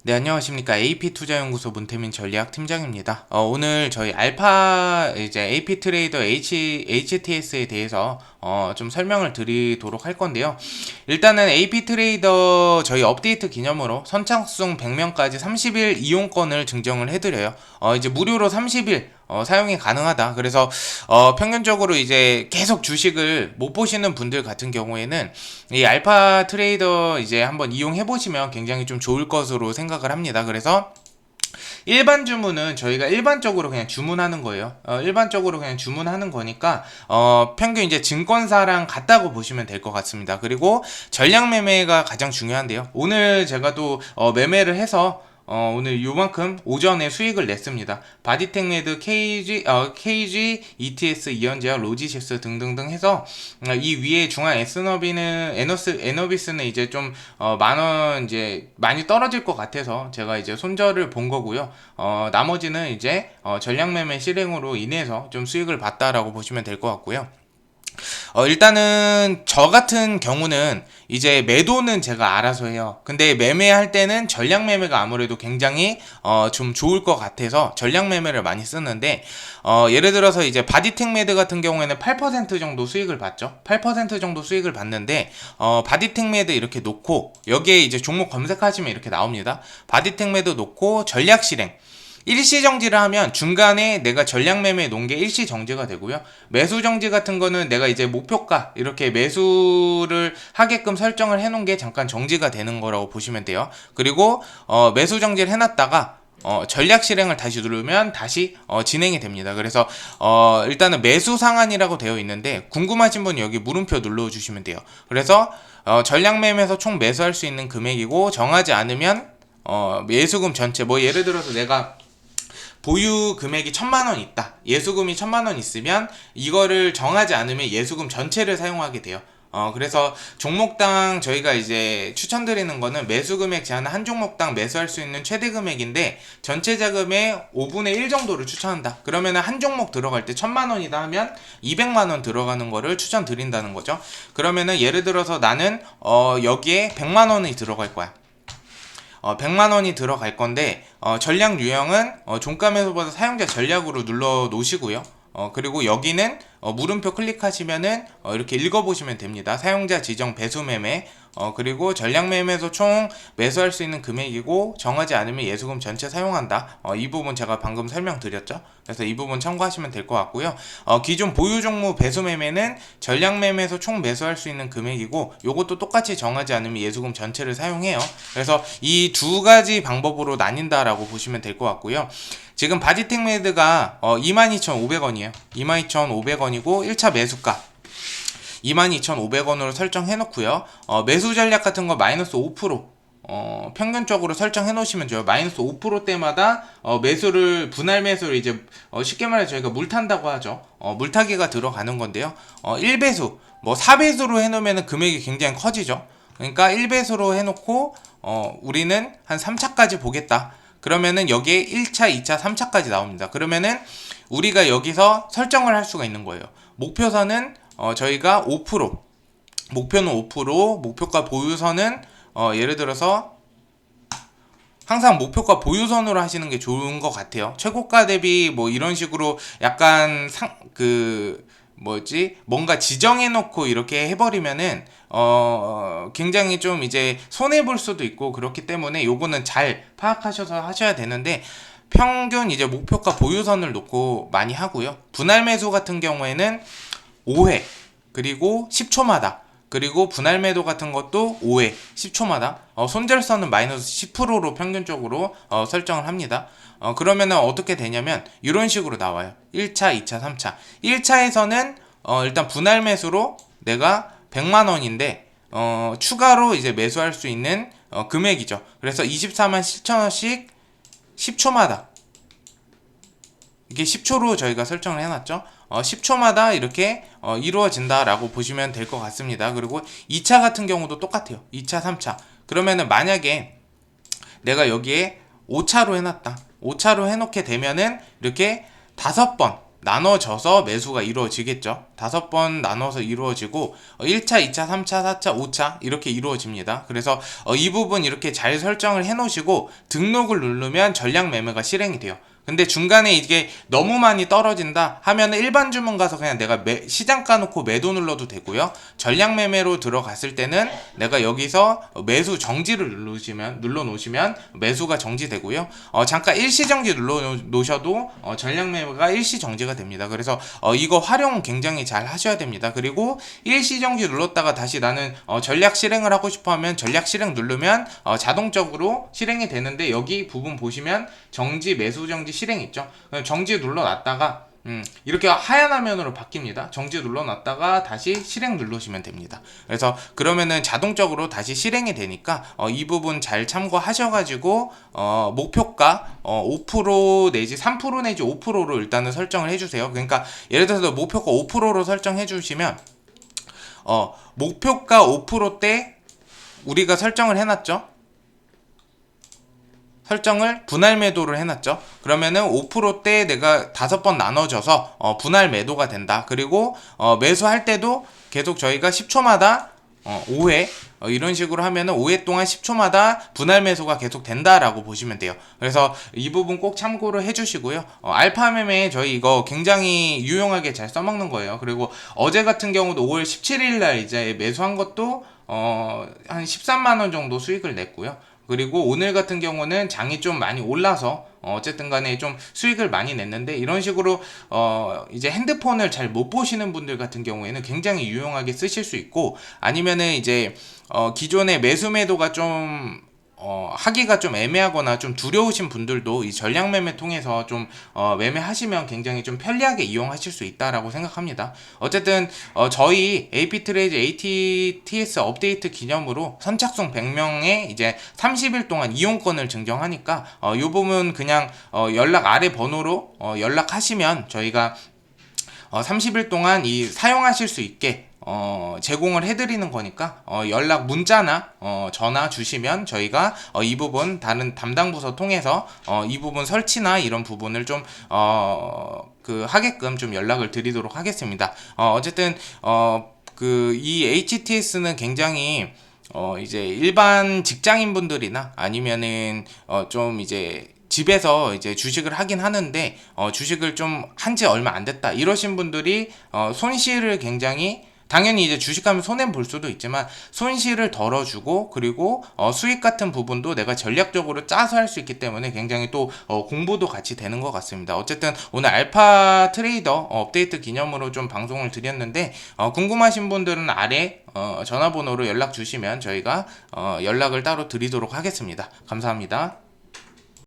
네, 안녕하십니까. AP투자연구소 문태민 전략팀장입니다. 오늘 저희 알파 이제 AP 트레이더 HTS에 대해서 좀 설명을 드리도록 할 건데요. 일단은 AP 트레이더 저희 업데이트 기념으로 선착순 100명까지 30일 이용권을 증정을 해드려요. 이제 무료로 30일 사용이 가능하다. 그래서 평균적으로 이제 계속 주식을 못 보시는 분들 같은 경우에는 이 알파 트레이더 이제 한번 이용해 보시면 굉장히 좀 좋을 것으로 생각을 합니다. 그래서 일반 주문은 저희가 일반적으로 그냥 주문하는 거예요. 일반적으로 그냥 주문하는 거니까 평균 이제 증권사랑 같다고 보시면 될 것 같습니다. 그리고 전량 매매가 가장 중요한데요. 오늘 제가 또 매매를 해서 오늘 요만큼 오전에 수익을 냈습니다. 바디텍메드, KG, ETS, 이현제약, 로지식스 등등등 해서 이 위에 중앙 에너비스는 이제 좀 만원 이제 많이 떨어질 것 같아서 제가 이제 손절을 본 거고요. 나머지는 이제 전량매매 실행으로 인해서 좀 수익을 봤다라고 보시면 될 것 같고요. 일단은 저 같은 경우는 이제 매도는 제가 알아서 해요. 근데 매매할 때는 전량 매매가 아무래도 굉장히 좀 좋을 것 같아서 전량 매매를 많이 쓰는데 예를 들어서 이제 바디텍 매드 같은 경우에는 8% 정도 수익을 봤죠. 8% 정도 수익을 봤는데 바디텍 매드 이렇게 놓고 여기에 이제 종목 검색하시면 이렇게 나옵니다. 바디텍 매드 놓고 전략 실행 일시 정지를 하면 중간에 내가 전량 매매에 놓은 게 일시 정지가 되고요. 매수 정지 같은 거는 내가 이제 목표가 이렇게 매수를 하게끔 설정을 해놓은 게 잠깐 정지가 되는 거라고 보시면 돼요. 그리고 매수 정지를 해놨다가 전략 실행을 다시 누르면 다시 진행이 됩니다. 그래서 일단은 매수 상한이라고 되어 있는데 궁금하신 분 여기 물음표 눌러주시면 돼요. 그래서 전량 매매에서 총 매수할 수 있는 금액이고 정하지 않으면 예수금 전체 뭐 예를 들어서 내가 보유 금액이 1000만원 있다. 예수금이 1000만원 있으면 이거를 정하지 않으면 예수금 전체를 사용하게 돼요. 그래서 종목당 저희가 이제 추천드리는 거는 매수 금액 제한 한 종목당 매수할 수 있는 최대 금액인데 전체 자금의 5분의 1 정도를 추천한다. 그러면 한 종목 들어갈 때 1000만원이다 하면 200만원 들어가는 거를 추천드린다는 거죠. 그러면은 예를 들어서 나는 여기에 100만원이 들어갈 거야. 100만원이 들어갈 건데 전략 유형은 종가 매수보다 사용자 전략으로 눌러 놓으시고요. 그리고 여기는 물음표 클릭하시면은 이렇게 읽어보시면 됩니다. 사용자 지정 배수 매매 그리고 전량 매매에서 총 매수할 수 있는 금액이고 정하지 않으면 예수금 전체 사용한다. 이 부분 제가 방금 설명드렸죠. 그래서 이 부분 참고하시면 될 것 같고요. 기존 보유 종목 배수 매매는 전량 매매에서 총 매수할 수 있는 금액이고 요것도 똑같이 정하지 않으면 예수금 전체를 사용해요. 그래서 이 두 가지 방법으로 나뉜다라고 보시면 될 것 같고요. 지금 바디텍 매드가 22,500원이에요. 22,500원이고 1차 매수가 22,500원으로 설정해 놓고요. 매수 전략 같은 거 마이너스 5% 평균적으로 설정해 놓으시면 돼요. 마이너스 5% 때마다 매수를 분할 매수를 이제 쉽게 말해 저희가 물탄다고 하죠. 물타기가 들어가는 건데요. 1배수 뭐 4배수로 해 놓으면 금액이 굉장히 커지죠. 그러니까 1배수로 해 놓고 우리는 한 3차까지 보겠다. 그러면은 여기에 1차, 2차, 3차까지 나옵니다. 그러면은 우리가 여기서 설정을 할 수가 있는 거예요. 목표선은 저희가 5%, 목표는 5%, 목표가 보유선은 예를 들어서 항상 목표가 보유선으로 하시는 게 좋은 것 같아요. 최고가 대비 뭐 이런 식으로 약간 뭔가 지정해놓고 이렇게 해버리면은 굉장히 좀 이제 손해볼 수도 있고 그렇기 때문에 요거는 잘 파악하셔서 하셔야 되는데 평균 이제 목표가 보유선을 놓고 많이 하고요. 분할 매수 같은 경우에는 5회 그리고 10초마다 그리고 분할 매도 같은 것도 5회 10초마다 손절선은 마이너스 10%로 평균적으로 설정을 합니다. 그러면은 어떻게 되냐면 이런 식으로 나와요. 1차, 2차, 3차 1차에서는 일단 분할 매수로 내가 100만원인데 추가로 이제 매수할 수 있는 금액이죠. 그래서 24만 7천원씩 10초마다 이게 10초로 저희가 설정을 해놨죠. 10초마다 이렇게 이루어진다라고 보시면 될 것 같습니다. 그리고 2차 같은 경우도 똑같아요. 2차, 3차. 그러면은 만약에 내가 여기에 5차로 해놨다. 5차로 해놓게 되면은 이렇게 5번 나눠져서 매수가 이루어지겠죠. 5번 나눠서 이루어지고 1차, 2차, 3차, 4차, 5차 이렇게 이루어집니다. 그래서 이 부분 이렇게 잘 설정을 해 놓으시고 등록을 누르면 전량 매매가 실행이 돼요. 근데 중간에 이게 너무 많이 떨어진다 하면 일반 주문 가서 그냥 내가 시장가 놓고 매도 눌러도 되고요. 전량 매매로 들어갔을 때는 내가 여기서 매수 정지를 눌러 놓으시면 매수가 정지되고요. 잠깐 일시 정지 눌러 놓으셔도 전량 매매가 일시 정지가 됩니다. 그래서 이거 활용 굉장히 잘 하셔야 됩니다. 그리고 일시 정지 눌렀다가 다시 나는 전략 실행을 하고 싶어 하면 전략 실행 누르면 자동적으로 실행이 되는데, 여기 부분 보시면 정지, 매수 정지 실행 있죠. 정지 눌러놨다가 이렇게 하얀 화면으로 바뀝니다. 정지 눌러놨다가 다시 실행 누르시면 됩니다. 그래서 그러면은 자동적으로 다시 실행이 되니까 이 부분 잘 참고하셔가지고 목표가 5% 내지 3% 내지 5%로 일단은 설정을 해주세요. 그러니까 예를 들어서 목표가 5%로 설정해 주시면 목표가 5%대 우리가 설정을 해놨죠. 설정을 분할 매도를 해놨죠. 그러면은 5%대 내가 5번 나눠져서 분할 매도가 된다. 그리고 매수할 때도 계속 저희가 10초마다 5회 이런 식으로 하면은 5회 동안 10초마다 분할 매수가 계속 된다라고 보시면 돼요. 그래서 이 부분 꼭 참고를 해주시고요. 알파 매매 저희 이거 굉장히 유용하게 잘 써먹는 거예요. 그리고 어제 같은 경우도 5월 17일 날 이제 매수한 것도 한 13만 원 정도 수익을 냈고요. 그리고 오늘 같은 경우는 장이 좀 많이 올라서 어쨌든 간에 좀 수익을 많이 냈는데, 이런 식으로 이제 핸드폰을 잘 못 보시는 분들 같은 경우에는 굉장히 유용하게 쓰실 수 있고, 아니면은 이제 기존의 매수 매도가 좀 하기가 좀 애매하거나 좀 두려우신 분들도 이 전략 매매 통해서 좀 매매하시면 굉장히 좀 편리하게 이용하실 수 있다라고 생각합니다. 어쨌든 저희 AP 트레이드 ATTS 업데이트 기념으로 선착순 100명에 이제 30일 동안 이용권을 증정하니까 이 부분 그냥 연락 아래 번호로 연락하시면 저희가 30일 동안 이 사용하실 수 있게 제공을 해드리는 거니까 연락 문자나 전화 주시면 저희가 이 부분 다른 담당 부서 통해서 이 부분 설치나 이런 부분을 좀 하게끔 좀 연락을 드리도록 하겠습니다. 어쨌든 이 HTS는 굉장히 이제 일반 직장인 분들이나 아니면은 좀 이제 집에서 이제 주식을 하긴 하는데 주식을 좀 한지 얼마 안 됐다 이러신 분들이 손실을 굉장히, 당연히 이제 주식하면 손해 볼 수도 있지만 손실을 덜어주고, 그리고 수익 같은 부분도 내가 전략적으로 짜서 할 수 있기 때문에 굉장히 또 공부도 같이 되는 것 같습니다. 어쨌든 오늘 알파 트레이더 업데이트 기념으로 좀 방송을 드렸는데, 궁금하신 분들은 아래 전화번호로 연락 주시면 저희가 연락을 따로 드리도록 하겠습니다. 감사합니다.